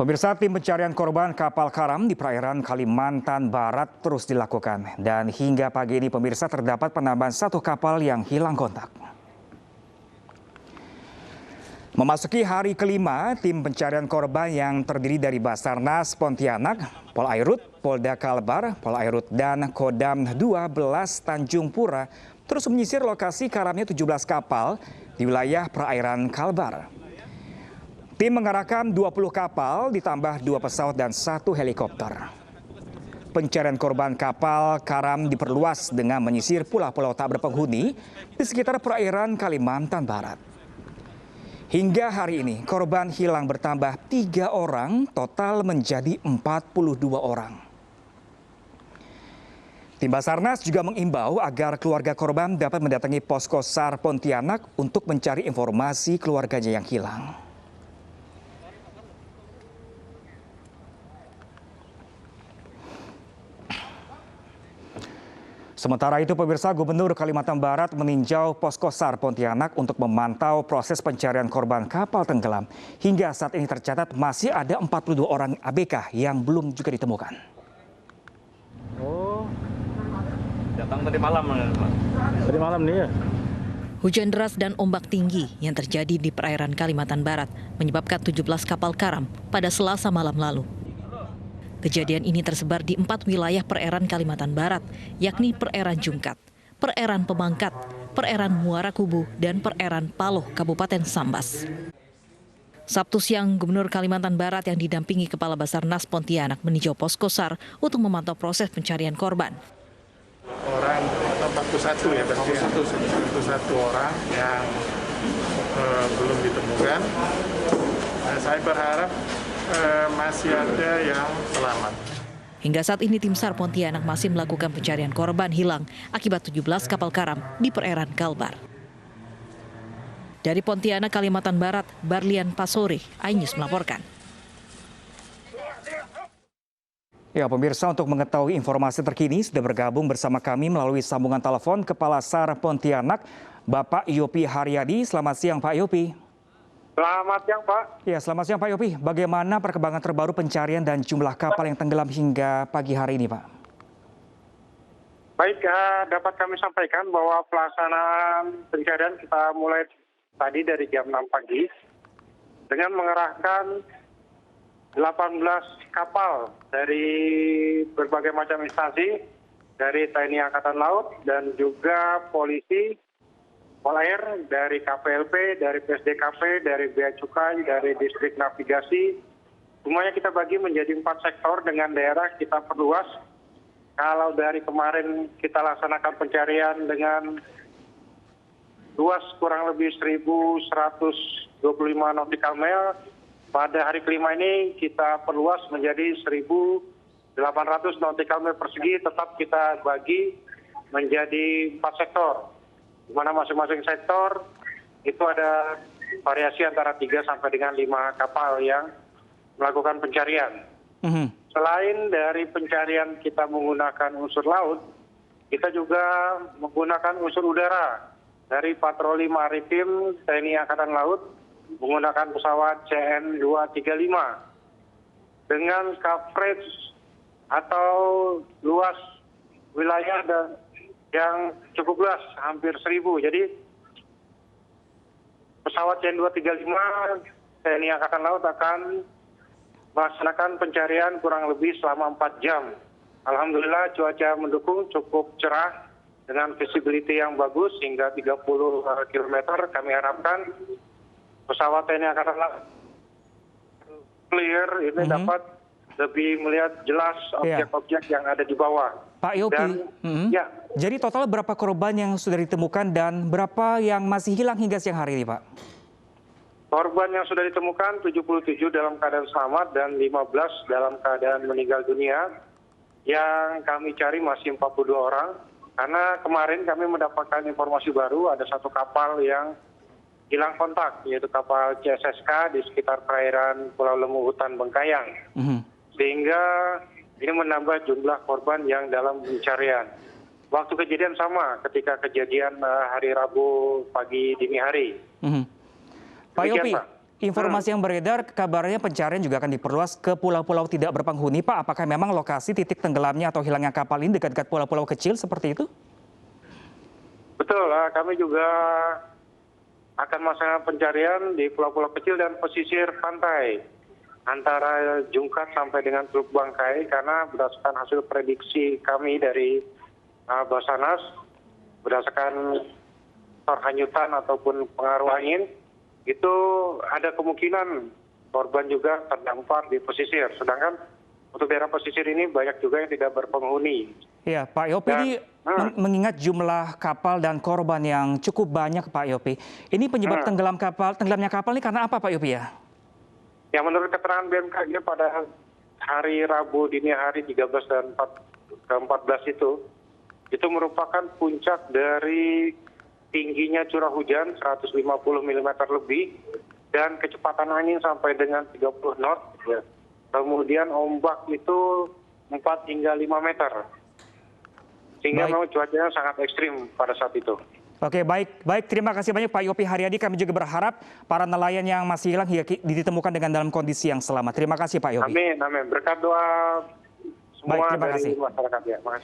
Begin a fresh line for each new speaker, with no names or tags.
Pemirsa, tim pencarian korban kapal karam di perairan Kalimantan Barat terus dilakukan. Dan hingga pagi ini pemirsa terdapat penambahan satu kapal yang hilang kontak. Memasuki hari kelima, tim pencarian korban yang terdiri dari Basarnas Pontianak, Polairut, Polda Kalbar, Polairut, dan Kodam 12 Tanjung Pura terus menyisir lokasi karamnya 17 kapal di wilayah perairan Kalbar. Tim mengerahkan 20 kapal ditambah 2 pesawat dan 1 helikopter. Pencarian korban kapal karam diperluas dengan menyisir pulau-pulau tak berpenghuni di sekitar perairan Kalimantan Barat. Hingga hari ini korban hilang bertambah 3 orang, total menjadi 42 orang. Tim Basarnas juga mengimbau agar keluarga korban dapat mendatangi posko SAR Pontianak untuk mencari informasi keluarganya yang hilang. Sementara itu, pemirsa, Gubernur Kalimantan Barat meninjau posko SAR Pontianak untuk memantau proses pencarian korban kapal tenggelam. Hingga saat ini tercatat masih ada 42 orang ABK yang belum juga ditemukan.
Oh, datang tadi malam, Pak. Tadi malam nih ya.
Hujan deras dan ombak tinggi yang terjadi di perairan Kalimantan Barat menyebabkan 17 kapal karam pada Selasa malam lalu. Kejadian ini tersebar di 4 wilayah perairan Kalimantan Barat, yakni perairan Jungkat, perairan Pemangkat, perairan Muara Kubu, dan perairan Paloh, Kabupaten Sambas. Sabtu siang, Gubernur Kalimantan Barat yang didampingi Kepala Basarnas Pontianak meninjau posko SAR untuk memantau proses pencarian korban.
Orang 41 ya, berarti 41 orang yang belum ditemukan. Saya berharap masih ada yang selamat.
Hingga saat ini tim SAR Pontianak masih melakukan pencarian korban hilang akibat 17 kapal karam di perairan Kalbar. Dari Pontianak, Kalimantan Barat, Barlian Pasore, iNews melaporkan.
Ya, pemirsa, untuk mengetahui informasi terkini sudah bergabung bersama kami melalui sambungan telepon Kepala SAR Pontianak, Bapak Yopi Haryadi. Selamat siang, Pak Yopi.
Selamat siang, Pak.
Ya, selamat siang, Pak Yopi. Bagaimana perkembangan terbaru pencarian dan jumlah kapal yang tenggelam hingga pagi hari ini, Pak?
Baik, dapat kami sampaikan bahwa pelaksanaan pencarian kita mulai tadi dari jam 6 pagi dengan mengerahkan 18 kapal dari berbagai macam instansi, dari TNI Angkatan Laut dan juga polisi, Polair, dari KPLP, dari PSDKP, dari Bea Cukai, dari Distrik Navigasi. Semuanya kita bagi menjadi 4 sektor dengan daerah kita perluas. Kalau dari kemarin kita laksanakan pencarian dengan luas kurang lebih 1.125 nautical mile, pada hari kelima ini kita perluas menjadi 1.800 nautical mile persegi, tetap kita bagi menjadi 4 sektor. Di mana masing-masing sektor itu ada variasi antara 3 sampai dengan 5 kapal yang melakukan pencarian. Selain dari pencarian kita menggunakan unsur laut, kita juga menggunakan unsur udara dari patroli maritim TNI Angkatan Laut menggunakan pesawat CN-235 dengan coverage atau luas wilayah yang cukup luas, hampir 1.000. Jadi pesawat CN-235 TNI Angkatan Laut akan melaksanakan pencarian kurang lebih selama 4 jam. Alhamdulillah cuaca mendukung, cukup cerah dengan visibility yang bagus hingga 30 km. Kami harapkan pesawat TNI Angkatan Laut clear ini dapat lebih melihat jelas objek-objek yang ada di bawah.
Pak Yopi,
ya.
Jadi total berapa korban yang sudah ditemukan dan berapa yang masih hilang hingga siang hari ini, Pak?
Korban yang sudah ditemukan 77 dalam keadaan selamat dan 15 dalam keadaan meninggal dunia. Yang kami cari masih 42 orang. Karena kemarin kami mendapatkan informasi baru ada 1 kapal yang hilang kontak, yaitu kapal CSSK di sekitar perairan Pulau Lemu Hutan Bengkayang. Sehingga ini menambah jumlah korban yang dalam pencarian. Waktu kejadian sama ketika kejadian hari Rabu pagi dini hari.
Pak Yopi, informasi yang beredar kabarnya pencarian juga akan diperluas ke pulau-pulau tidak berpenghuni, Pak. Apakah memang lokasi titik tenggelamnya atau hilangnya kapal ini dekat-dekat pulau-pulau kecil seperti itu?
Betul, kami juga akan melaksanakan pencarian di pulau-pulau kecil dan pesisir pantai antara Jungkat sampai dengan Teluk Bangkai, karena berdasarkan hasil prediksi kami dari Basarnas, berdasarkan hanyutan ataupun pengaruh angin, itu ada kemungkinan korban juga terdampar di pesisir. Sedangkan untuk daerah pesisir ini banyak juga yang tidak berpenghuni.
Ya, Pak Yopi, ini mengingat jumlah kapal dan korban yang cukup banyak, Pak Yopi. Ini penyebab tenggelamnya kapal ini karena apa, Pak Yopi ya?
Ya, menurut keterangan BMKG pada hari Rabu dini hari 13 dan 14 itu merupakan puncak dari tingginya curah hujan 150 mm lebih dan kecepatan angin sampai dengan 30 knot. Ya. Kemudian ombak itu 4 hingga 5 meter. Sehingga memang cuacanya sangat ekstrim pada saat itu.
Oke, baik. Terima kasih banyak Pak Yopi Haryadi. Kami juga berharap para nelayan yang masih hilang ditemukan dengan dalam kondisi yang selamat. Terima kasih Pak Yopi.
Amin. Berkat doa semua
terima
dari
kasih.
masyarakat ya. Makasih.